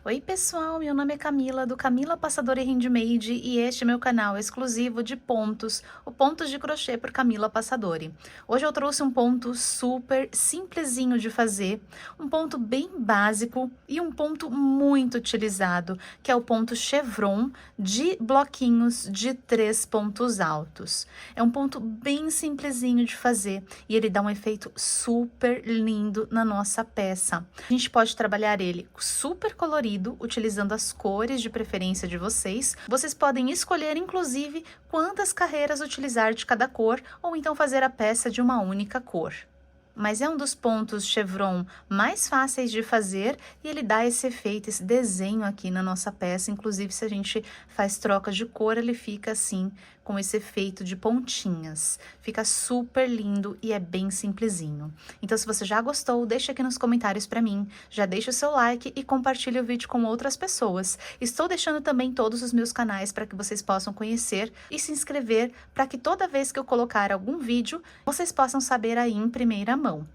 Oi pessoal, meu nome é Camila, do Camila Passadora e Handmade, e este é meu canal exclusivo de pontos, o Pontos de Crochê por Camila Passadori. Hoje eu trouxe um ponto super simplesinho de fazer, um ponto bem básico e um ponto muito utilizado, que é o ponto chevron de bloquinhos de 3 pontos altos. É um ponto bem simplesinho de fazer e ele dá um efeito super lindo na nossa peça. A gente pode trabalhar ele super colorido, utilizando as cores de preferência de vocês. Vocês podem escolher, inclusive, quantas carreiras utilizar de cada cor, ou então fazer a peça de uma única cor. Mas é um dos pontos chevron mais fáceis de fazer e ele dá esse efeito, esse desenho aqui na nossa peça. Inclusive, se a gente faz troca de cor, ele fica assim, com esse efeito de pontinhas. Fica super lindo e é bem simplesinho. Então, se você já gostou, deixa aqui nos comentários pra mim, já deixa o seu like e compartilha o vídeo com outras pessoas. Estou deixando também todos os meus canais para que vocês possam conhecer e se inscrever para que toda vez que eu colocar algum vídeo, vocês possam saber aí em primeira mão.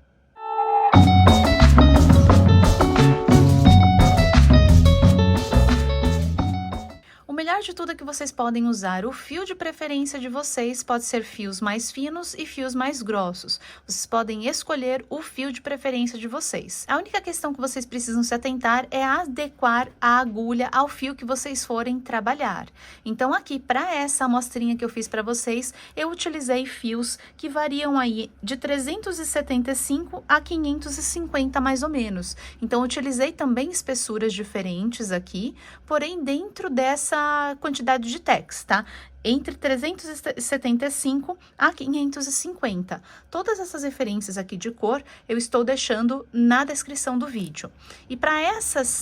O melhor de tudo é que vocês podem usar o fio de preferência de vocês, pode ser fios mais finos e fios mais grossos. Vocês podem escolher o fio de preferência de vocês. A única questão que vocês precisam se atentar é adequar a agulha ao fio que vocês forem trabalhar. Então aqui, para essa amostrinha que eu fiz para vocês, eu utilizei fios que variam aí de 375 a 550 mais ou menos. Então eu utilizei também espessuras diferentes aqui, porém dentro dessa quantidade de tacks, tá? Entre 375 a 550. Todas essas referências aqui de cor eu estou deixando na descrição do vídeo. E para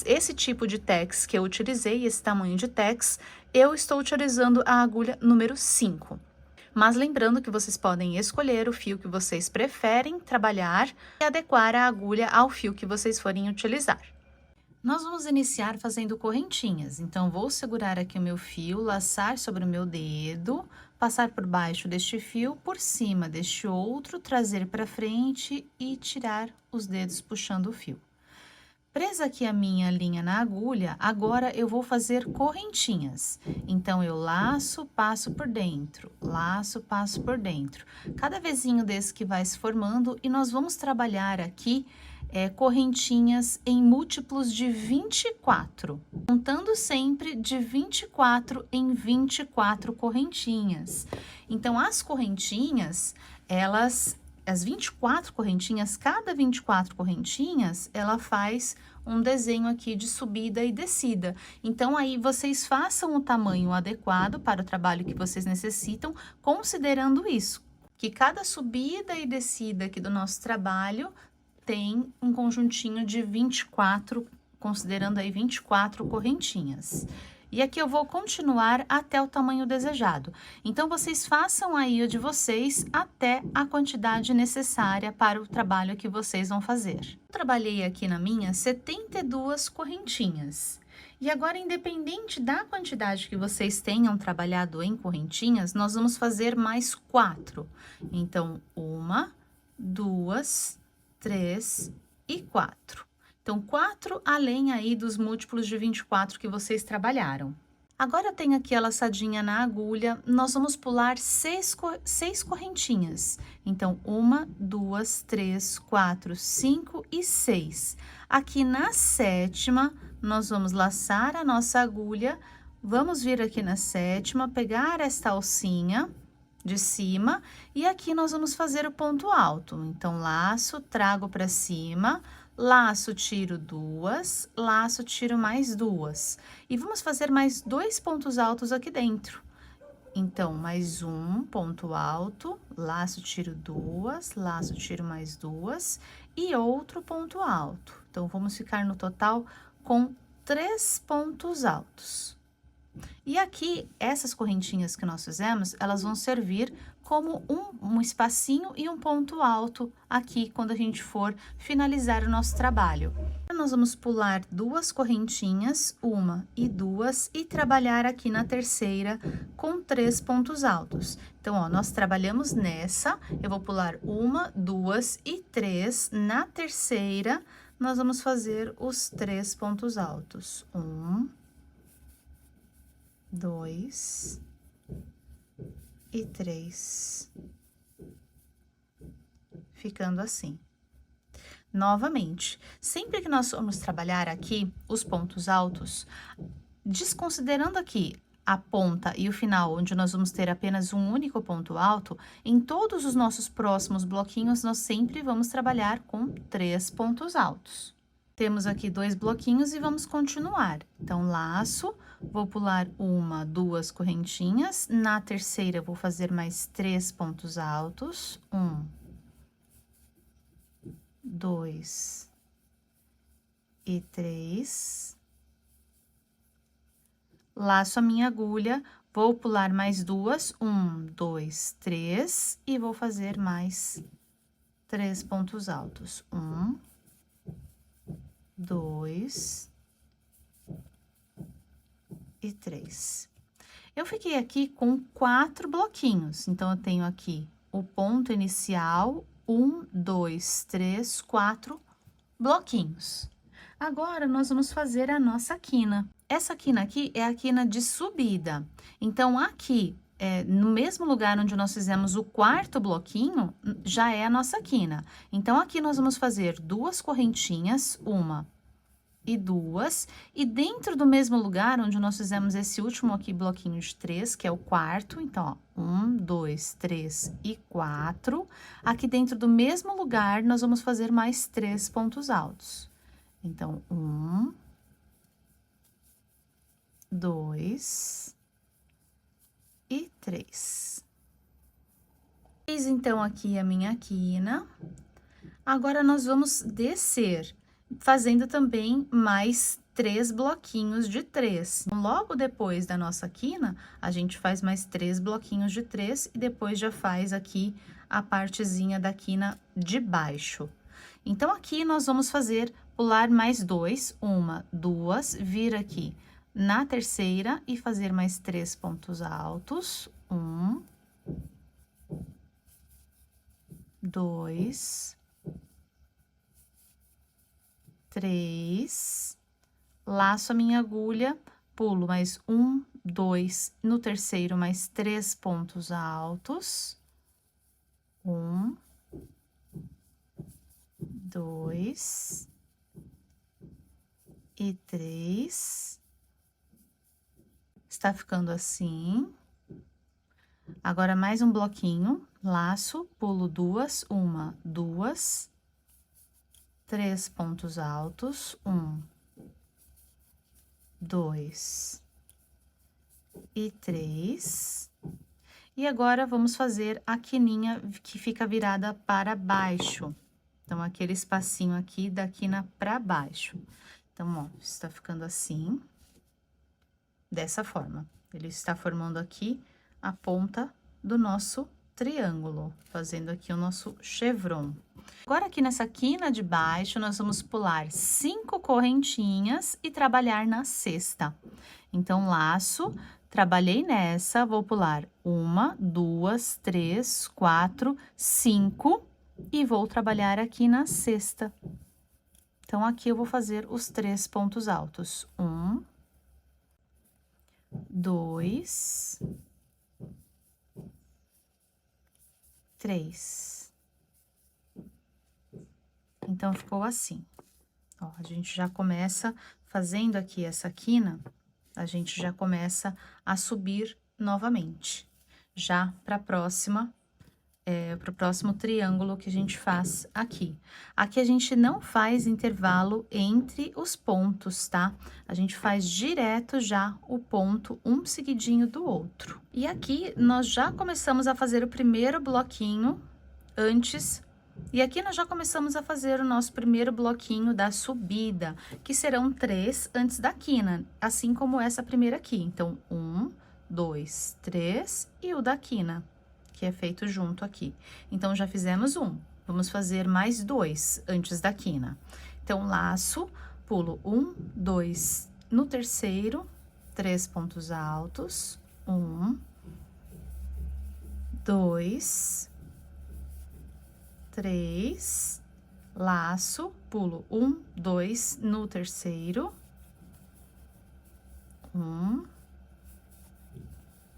esse tipo de tacks que eu utilizei, esse tamanho de tacks, eu estou utilizando a agulha número 5. Mas lembrando que vocês podem escolher o fio que vocês preferem trabalhar e adequar a agulha ao fio que vocês forem utilizar. Nós vamos iniciar fazendo correntinhas, então vou segurar aqui o meu fio, laçar sobre o meu dedo, passar por baixo deste fio, por cima deste outro, trazer para frente e tirar os dedos puxando o fio. Presa aqui a minha linha na agulha, agora eu vou fazer correntinhas. Então, eu laço, passo por dentro, laço, passo por dentro. Cada vezinho desse que vai se formando e nós vamos trabalhar aqui correntinhas em múltiplos de 24, contando sempre de 24 em 24 correntinhas. Então, as correntinhas, as 24 correntinhas, cada 24 correntinhas, ela faz um desenho aqui de subida e descida. Então, aí vocês façam o tamanho adequado para o trabalho que vocês necessitam, considerando isso, que cada subida e descida aqui do nosso trabalho tem um conjuntinho de 24, considerando aí 24 correntinhas. E aqui eu vou continuar até o tamanho desejado. Então, vocês façam aí o de vocês até a quantidade necessária para o trabalho que vocês vão fazer. Eu trabalhei aqui na minha 72 correntinhas. E agora, independente da quantidade que vocês tenham trabalhado em correntinhas, nós vamos fazer mais 4. Então, 1, 2, 3 e 4. Então, 4 além aí dos múltiplos de 24 que vocês trabalharam. Agora, eu tenho aqui a laçadinha na agulha, nós vamos pular 6 correntinhas. Então, 1, 2, 3, 4, 5 e 6. Aqui na 7ª, nós vamos laçar a nossa agulha, vamos vir aqui na 7ª, pegar esta alcinha de cima, e aqui nós vamos fazer o ponto alto. Então, laço, trago para cima, laço, tiro 2, laço, tiro mais 2. E vamos fazer mais 2 pontos altos aqui dentro. Então, mais um ponto alto, laço, tiro 2, laço, tiro mais 2 e outro ponto alto. Então, vamos ficar no total com 3 pontos altos. E aqui, essas correntinhas que nós fizemos, elas vão servir como um espacinho e um ponto alto aqui, quando a gente for finalizar o nosso trabalho. Nós vamos pular 2 correntinhas, 1 e 2, e trabalhar aqui na terceira com 3 pontos altos. Então, ó, nós trabalhamos nessa, eu vou pular 1, 2 e 3 na terceira, nós vamos fazer os 3 pontos altos. 1, 2 e 3. Ficando assim. Novamente, sempre que nós formos trabalhar aqui os pontos altos, desconsiderando aqui a ponta e o final, onde nós vamos ter apenas um único ponto alto, em todos os nossos próximos bloquinhos, nós sempre vamos trabalhar com 3 pontos altos. Temos aqui 2 bloquinhos e vamos continuar. Então, laço, vou pular 1, 2 correntinhas, na terceira vou fazer mais 3 pontos altos, 1, 2 e 3. Laço a minha agulha, vou pular mais 2, 1, 2, 3, e vou fazer mais 3 pontos altos. 1, 2 e 3. Eu fiquei aqui com 4 bloquinhos, então, eu tenho aqui o ponto inicial, 1, 2, 3, 4 bloquinhos. Agora, nós vamos fazer a nossa quina. Essa quina aqui é a quina de subida. Então, aqui, no mesmo lugar onde nós fizemos o 4º bloquinho, já é a nossa quina. Então, aqui nós vamos fazer 2 correntinhas, 1 e 2, e dentro do mesmo lugar onde nós fizemos esse último aqui bloquinho de 3, que é o 4º, então, ó, 1, 2, 3 e 4, aqui dentro do mesmo lugar, nós vamos fazer mais 3 pontos altos. Então, 1, 2 e 3. Fiz, então, aqui a minha quina. Agora, nós vamos descer, fazendo também mais 3 bloquinhos de 3. Logo depois da nossa quina, a gente faz mais 3 bloquinhos de 3 e depois já faz aqui a partezinha da quina de baixo. Então, aqui nós vamos fazer, pular mais 2, 1, 2, vir aqui na terceira e fazer mais 3 pontos altos. 1, 2, 3, laço a minha agulha, pulo mais 1, 2, no terceiro mais 3 pontos altos. 1, 2 e 3. Está ficando assim. Agora, mais um bloquinho, laço, pulo 2, 1, 2, 3 pontos altos, 1, 2 e 3. E agora, vamos fazer a quininha que fica virada para baixo. Então, aquele espacinho aqui da quina para baixo. Então, ó, está ficando assim, dessa forma. Ele está formando aqui a ponta do nosso triângulo, fazendo aqui o nosso chevron. Agora, aqui nessa quina de baixo, nós vamos pular 5 correntinhas e trabalhar na sexta. Então, laço, trabalhei nessa, vou pular 1, 2, 3, 4, 5 e vou trabalhar aqui na sexta. Então, aqui eu vou fazer os 3 pontos altos. 1, 2, 3. Então, ficou assim. Ó, a gente já começa fazendo aqui essa quina, a gente já começa a subir novamente, já para o próximo triângulo que a gente faz aqui. Aqui a gente não faz intervalo entre os pontos, tá? A gente faz direto já o ponto, um seguidinho do outro. E aqui nós já começamos a fazer o primeiro bloquinho antes. E aqui nós já começamos a fazer o nosso primeiro bloquinho da subida, que serão 3 antes da quina, assim como essa primeira aqui. Então, 1, 2, 3 e o da quina, que é feito junto aqui. Então, já fizemos um, vamos fazer mais 2 antes da quina. Então, laço, pulo 1, 2, no terceiro, 3 pontos altos, 1, 2, 3, laço, pulo 1, 2, no terceiro, 1,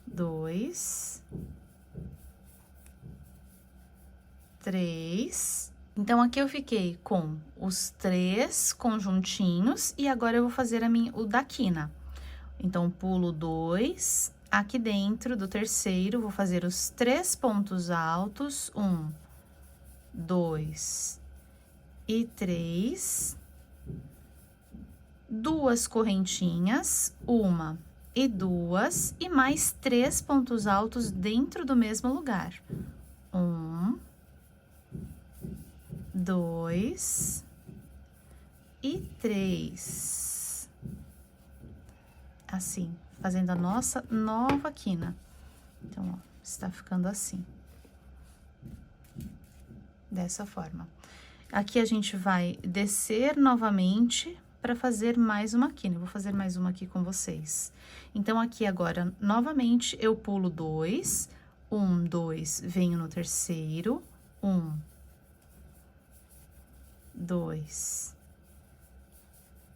2, 3. Então, aqui eu fiquei com os 3 conjuntinhos e agora eu vou fazer o da quina. Então, pulo 2, aqui dentro do terceiro, vou fazer os 3 pontos altos, 1, 2 e 3. 2 correntinhas, 1 e 2, e mais 3 pontos altos dentro do mesmo lugar. 1, 2 e 3. Assim, fazendo a nossa nova quina. Então, ó, está ficando assim. Dessa forma. Aqui a gente vai descer novamente para fazer mais uma quina. Eu vou fazer mais uma aqui com vocês. Então, aqui agora, novamente, eu pulo 2, 1, 2, venho no terceiro, 1, 2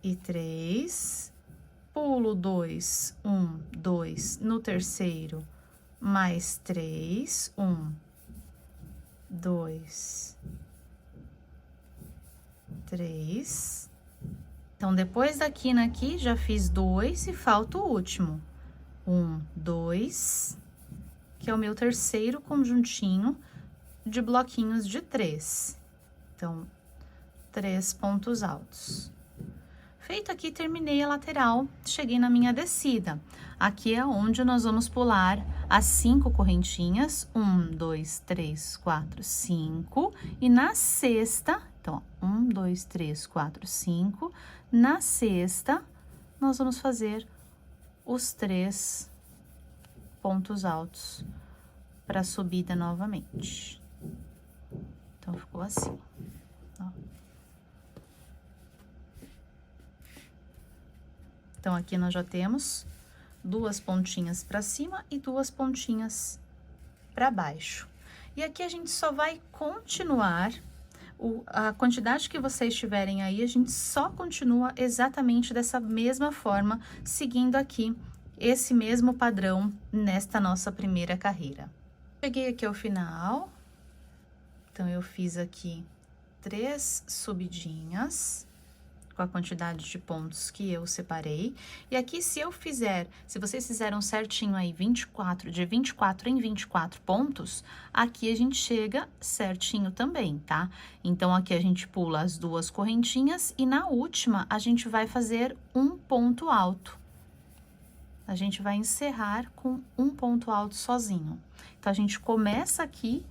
e 3, pulo 2, 1, 2 no terceiro, mais 3, 1, 2, 3. Então, depois da quina aqui, já fiz 2 e falta o último. 1, 2, que é o meu terceiro conjuntinho de bloquinhos de 3. Então, 3 pontos altos. Feito aqui, terminei a lateral, cheguei na minha descida. Aqui é onde nós vamos pular as 5 correntinhas, 1, 2, 3, 4, 5, e na sexta, então, 1, 2, 3, 4, 5, na sexta, nós vamos fazer os 3 pontos altos para subida novamente. Então, ficou assim, ó. Então, aqui nós já temos 2 pontinhas para cima e 2 pontinhas para baixo. E aqui a gente só vai continuar, a quantidade que vocês tiverem aí, a gente só continua exatamente dessa mesma forma, seguindo aqui esse mesmo padrão nesta nossa primeira carreira. Cheguei aqui ao final, então eu fiz aqui 3 subidinhas com a quantidade de pontos que eu separei. E aqui, se vocês fizeram certinho aí 24, de 24 em 24 pontos, aqui a gente chega certinho também, tá? Então, aqui a gente pula as 2 correntinhas e na última a gente vai fazer um ponto alto. A gente vai encerrar com um ponto alto sozinho. Então, a gente começa aqui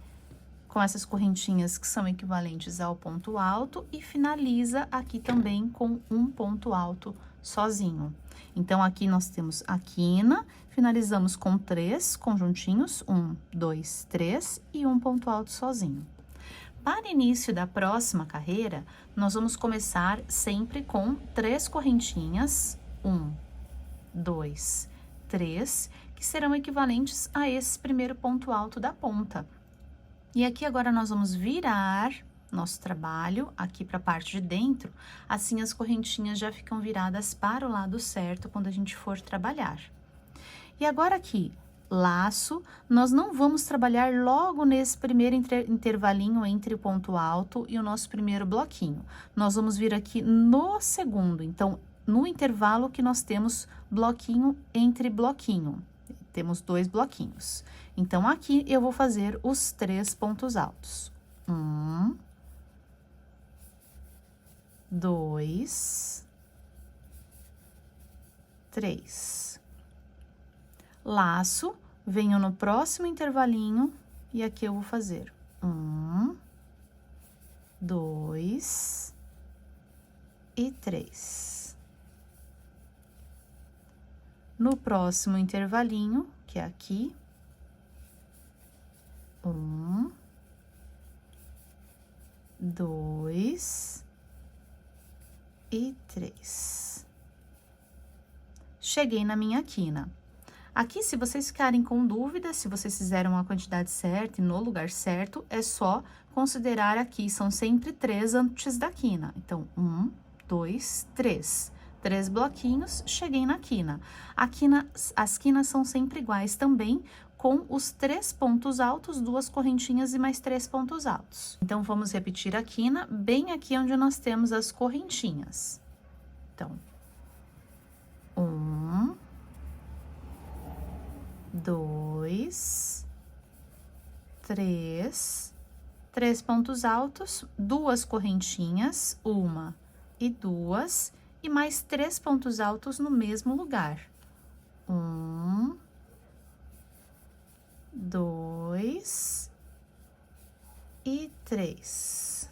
com essas correntinhas que são equivalentes ao ponto alto e finaliza aqui também com um ponto alto sozinho. Então, aqui nós temos a quina, finalizamos com 3 conjuntinhos, 1, 2, 3 e um ponto alto sozinho. Para início da próxima carreira, nós vamos começar sempre com 3 correntinhas, 1, 2, 3, que serão equivalentes a esse primeiro ponto alto da ponta. E aqui agora nós vamos virar nosso trabalho aqui para a parte de dentro, assim as correntinhas já ficam viradas para o lado certo quando a gente for trabalhar. E agora aqui, laço, nós não vamos trabalhar logo nesse primeiro intervalinho entre o ponto alto e o nosso primeiro bloquinho. Nós vamos vir aqui no segundo, então, no intervalo que nós temos bloquinho entre bloquinho. Temos 2 bloquinhos. Então, aqui eu vou fazer os 3 pontos altos. 1, 2, 3. Laço, venho no próximo intervalinho e aqui eu vou fazer 1, 2 e 3. No próximo intervalinho, que é aqui, 1, 2 e 3. Cheguei na minha quina. Aqui, se vocês ficarem com dúvida, se vocês fizeram a quantidade certa e no lugar certo, é só considerar aqui, são sempre 3 antes da quina. Então, 1, 2, 3. 3 bloquinhos, cheguei na quina. As quinas são sempre iguais também, com os 3 pontos altos, 2 correntinhas e mais 3 pontos altos. Então, vamos repetir a quina bem aqui onde nós temos as correntinhas. Então, 1, 2, 3, 3 pontos altos, 2 correntinhas, 1 e 2, e mais 3 pontos altos no mesmo lugar. 1, 2 e 3.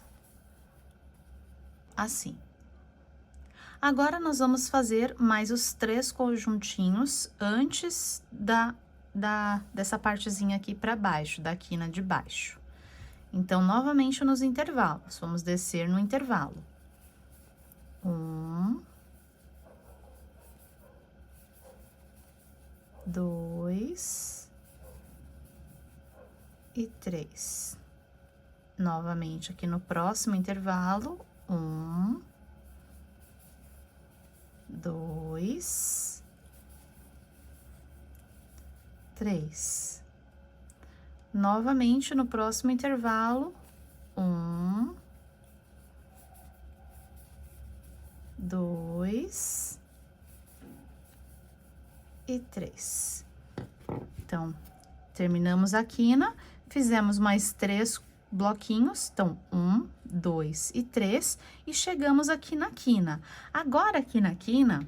Assim. Agora, nós vamos fazer mais os 3 conjuntinhos antes dessa partezinha aqui para baixo, da quina de baixo. Então, novamente nos intervalos, vamos descer no intervalo. 1, 2 e 3. Novamente aqui no próximo intervalo, 1, 2, 3. Novamente no próximo intervalo, 1, 2 e 3. Então, terminamos a quina, fizemos mais 3 bloquinhos, então, 1, 2 e 3, e chegamos aqui na quina. Agora, aqui na quina,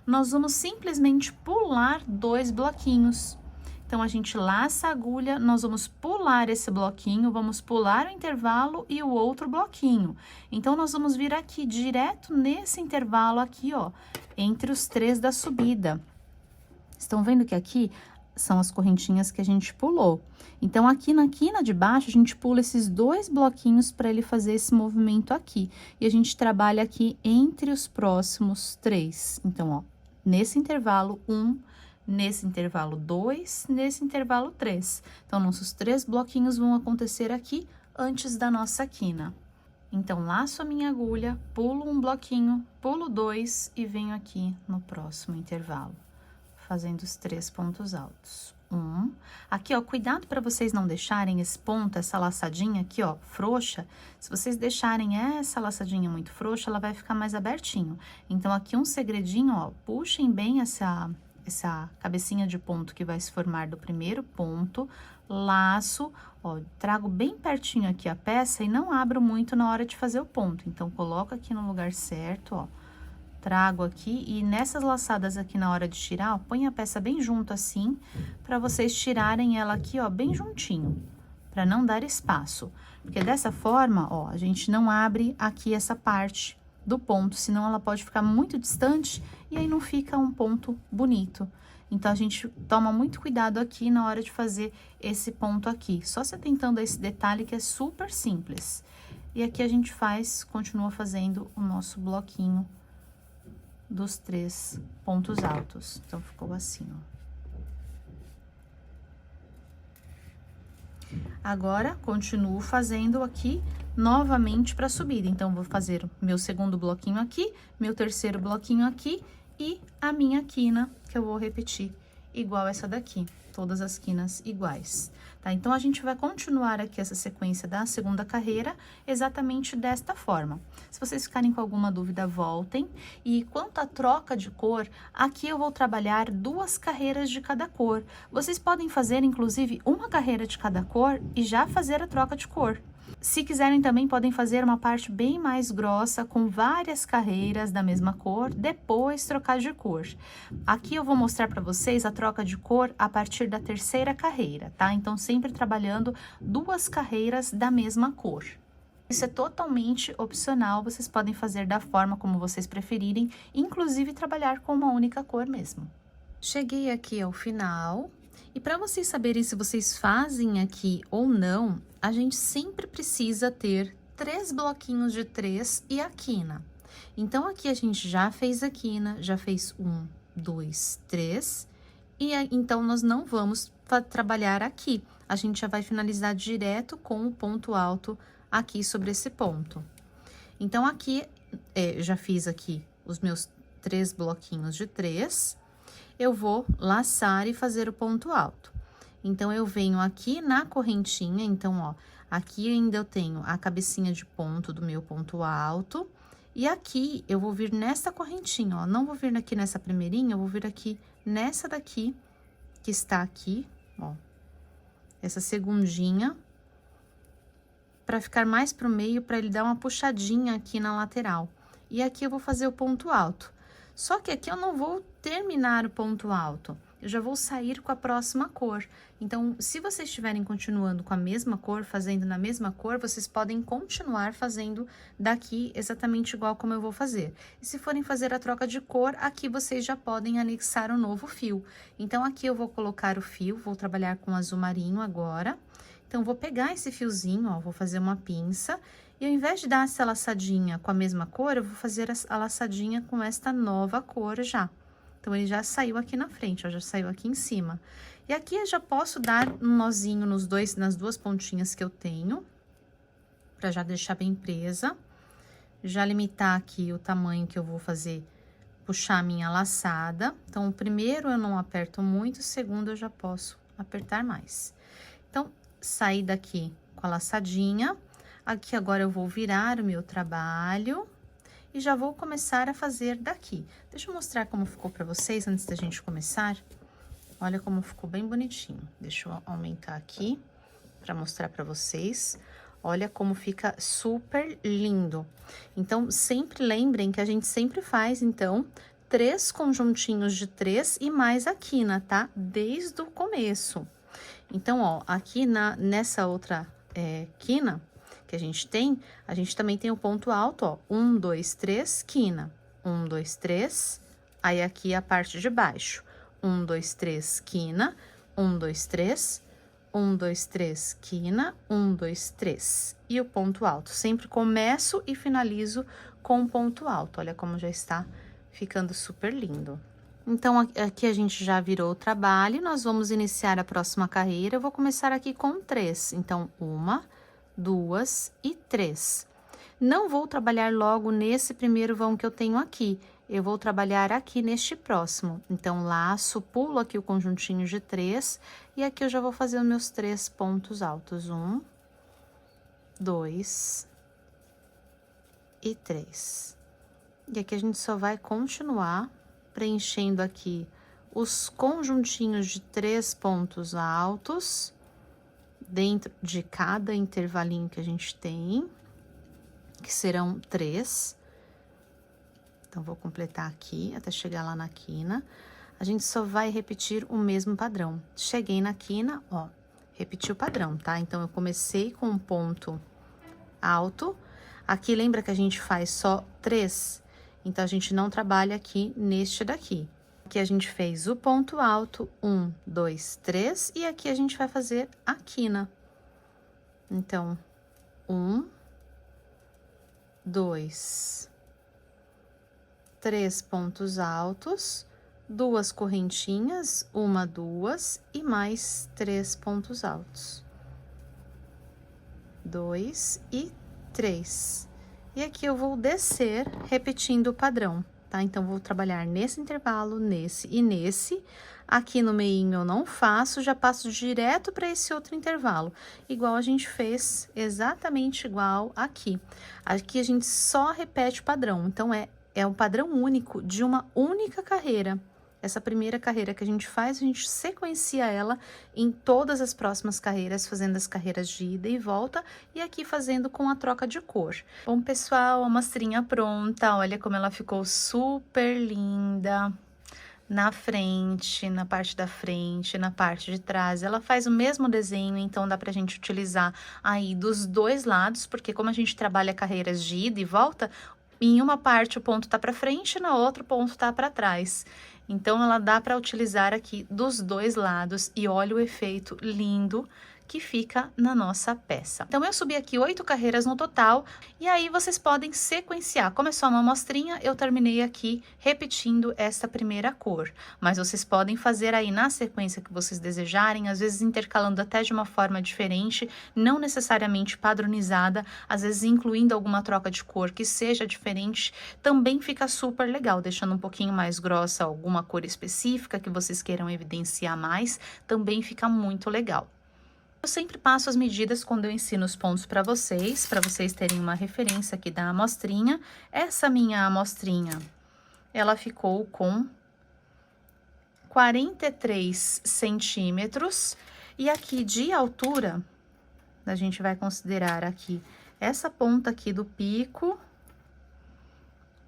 nós vamos simplesmente pular 2 bloquinhos. Então, a gente laça a agulha, nós vamos pular esse bloquinho, vamos pular o intervalo e o outro bloquinho. Então, nós vamos vir aqui, direto nesse intervalo aqui, ó, entre os 3 da subida. Estão vendo que aqui são as correntinhas que a gente pulou. Então, aqui na quina de baixo, a gente pula esses 2 bloquinhos para ele fazer esse movimento aqui. E a gente trabalha aqui entre os próximos 3. Então, ó, nesse intervalo, 1, nesse intervalo 2, nesse intervalo 3. Então, nossos 3 bloquinhos vão acontecer aqui antes da nossa quina. Então, laço a minha agulha, pulo um bloquinho, pulo 2 e venho aqui no próximo intervalo, fazendo os 3 pontos altos. 1. Aqui, ó, cuidado para vocês não deixarem esse ponto, essa laçadinha aqui, ó, frouxa. Se vocês deixarem essa laçadinha muito frouxa, ela vai ficar mais abertinho. Então, aqui um segredinho, ó, puxem bem essa cabecinha de ponto que vai se formar do primeiro ponto, laço, ó, trago bem pertinho aqui a peça e não abro muito na hora de fazer o ponto. Então, coloco aqui no lugar certo, ó, trago aqui e nessas laçadas aqui na hora de tirar, ó, põe a peça bem junto assim, para vocês tirarem ela aqui, ó, bem juntinho, para não dar espaço. Porque dessa forma, ó, a gente não abre aqui essa parte do ponto, senão ela pode ficar muito distante e aí não fica um ponto bonito. Então, a gente toma muito cuidado aqui na hora de fazer esse ponto aqui, só se atentando a esse detalhe que é super simples. E aqui a gente continua fazendo o nosso bloquinho dos 3 pontos altos. Então, ficou assim, ó. Agora, continuo fazendo aqui novamente para subida. Então, vou fazer meu segundo bloquinho aqui, meu terceiro bloquinho aqui e a minha quina, que eu vou repetir igual essa daqui, todas as quinas iguais, tá? Então, a gente vai continuar aqui essa sequência da segunda carreira exatamente desta forma. Se vocês ficarem com alguma dúvida, voltem. E quanto à troca de cor, aqui eu vou trabalhar 2 carreiras de cada cor. Vocês podem fazer, inclusive, uma carreira de cada cor e já fazer a troca de cor. Se quiserem também, podem fazer uma parte bem mais grossa, com várias carreiras da mesma cor, depois trocar de cor. Aqui eu vou mostrar para vocês a troca de cor a partir da terceira carreira, tá? Então, sempre trabalhando 2 carreiras da mesma cor. Isso é totalmente opcional, vocês podem fazer da forma como vocês preferirem, inclusive trabalhar com uma única cor mesmo. Cheguei aqui ao final. E para vocês saberem se vocês fazem aqui ou não, a gente sempre precisa ter 3 bloquinhos de 3 e a quina. Então, aqui a gente já fez a quina, já fez 1, 2, 3 então nós não vamos trabalhar aqui. A gente já vai finalizar direto com o ponto alto aqui sobre esse ponto. Então, aqui, já fiz aqui os meus 3 bloquinhos de 3. Eu vou laçar e fazer o ponto alto. Então, eu venho aqui na correntinha, então, ó, aqui ainda eu tenho a cabecinha de ponto do meu ponto alto. E aqui, eu vou vir nessa correntinha, ó, não vou vir aqui nessa primeirinha, eu vou vir aqui nessa daqui, que está aqui, ó, essa segundinha, para ficar mais pro meio, para ele dar uma puxadinha aqui na lateral. E aqui eu vou fazer o ponto alto. Só que aqui eu não vou terminar o ponto alto, eu já vou sair com a próxima cor. Então, se vocês estiverem continuando com a mesma cor, fazendo na mesma cor, vocês podem continuar fazendo daqui exatamente igual como eu vou fazer. E se forem fazer a troca de cor, aqui vocês já podem anexar um novo fio. Então, aqui eu vou colocar o fio, vou trabalhar com azul marinho agora. Então, vou pegar esse fiozinho, ó, vou fazer uma pinça. E ao invés de dar essa laçadinha com a mesma cor, eu vou fazer a laçadinha com esta nova cor já. Então, ele já saiu aqui na frente, ó, já saiu aqui em cima. E aqui eu já posso dar um nozinho nas duas pontinhas que eu tenho, pra já deixar bem presa. Já limitar aqui o tamanho que eu vou fazer, puxar a minha laçada. Então, o primeiro eu não aperto muito, o segundo eu já posso apertar mais. Então, saí daqui com a laçadinha. Aqui agora eu vou virar o meu trabalho e já vou começar a fazer daqui. Deixa eu mostrar como ficou pra vocês antes da gente começar. Olha como ficou bem bonitinho. Deixa eu aumentar aqui pra mostrar pra vocês. Olha como fica super lindo. Então, sempre lembrem que a gente sempre faz, então, 3 conjuntinhos de 3 e mais a quina, tá? Desde o começo. Então, ó, aqui nessa outra quina que a gente também tem o ponto alto, ó, 1, 2, 3, quina, 1, 2, 3, aí aqui a parte de baixo, 1, 2, 3, quina, 1, 2, 3, 1, 2, 3, quina, 1, 2, 3, e o ponto alto, sempre começo e finalizo com o ponto alto, olha como já está ficando super lindo. Então, aqui a gente já virou o trabalho, nós vamos iniciar a próxima carreira, eu vou começar aqui com 3, então, 1, 2 e 3. Não vou trabalhar logo nesse primeiro vão que eu tenho aqui, eu vou trabalhar aqui neste próximo. Então, laço, pulo aqui o conjuntinho de 3, e aqui eu já vou fazer os meus 3 pontos altos. 1, 2 e 3. E aqui a gente só vai continuar preenchendo aqui os conjuntinhos de 3 pontos altos dentro de cada intervalinho que a gente tem, que serão 3. Então, vou completar aqui até chegar lá na quina. A gente só vai repetir o mesmo padrão. Cheguei na quina, ó, repeti o padrão, tá? Então, eu comecei com um ponto alto. Aqui, lembra que a gente faz só 3? Então, a gente não trabalha aqui neste daqui. Aqui a gente fez o ponto alto, 1, 2, 3, e aqui a gente vai fazer a quina. Então, 1, 2, 3 pontos altos, 2 correntinhas, 1, 2 e mais 3 pontos altos. 2 e 3. E aqui eu vou descer repetindo o padrão. Tá? Então, vou trabalhar nesse intervalo, nesse e nesse. Aqui no meinho eu não faço, já passo direto para esse outro intervalo. Igual a gente fez, exatamente igual aqui. Aqui a gente só repete o padrão. Então, é um padrão único de uma única carreira. Essa primeira carreira que a gente faz, a gente sequencia ela em todas as próximas carreiras, fazendo as carreiras de ida e volta, e aqui fazendo com a troca de cor. Bom, pessoal, a amostrinha pronta, olha como ela ficou super linda. Na frente, na parte da frente, na parte de trás, ela faz o mesmo desenho, então dá pra gente utilizar aí dos dois lados, porque como a gente trabalha carreiras de ida e volta, em uma parte o ponto tá pra frente, na outra o ponto tá pra trás. Então, ela dá para utilizar aqui dos dois lados e olha o efeito lindo que fica na nossa peça. Então, eu subi aqui 8 carreiras no total, e aí vocês podem sequenciar. Como é só uma amostrinha, eu terminei aqui repetindo esta primeira cor, mas vocês podem fazer aí na sequência que vocês desejarem, às vezes intercalando até de uma forma diferente, não necessariamente padronizada, às vezes incluindo alguma troca de cor que seja diferente, também fica super legal, deixando um pouquinho mais grossa alguma cor específica que vocês queiram evidenciar mais, também fica muito legal. Eu sempre passo as medidas quando eu ensino os pontos para vocês terem uma referência aqui da amostrinha. Essa minha amostrinha, ela ficou com 43 centímetros, e aqui de altura, a gente vai considerar aqui essa ponta aqui do pico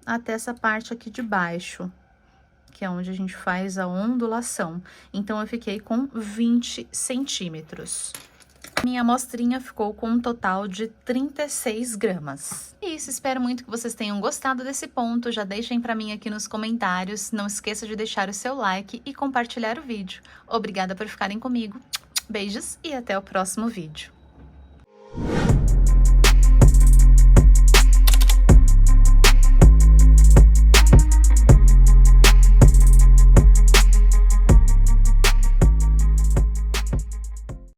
até essa parte aqui de baixo, que é onde a gente faz a ondulação. Então, eu fiquei com 20 centímetros. Minha amostrinha ficou com um total de 36 gramas. É isso, espero muito que vocês tenham gostado desse ponto. Já deixem pra mim aqui nos comentários. Não esqueça de deixar o seu like e compartilhar o vídeo. Obrigada por ficarem comigo. Beijos e até o próximo vídeo.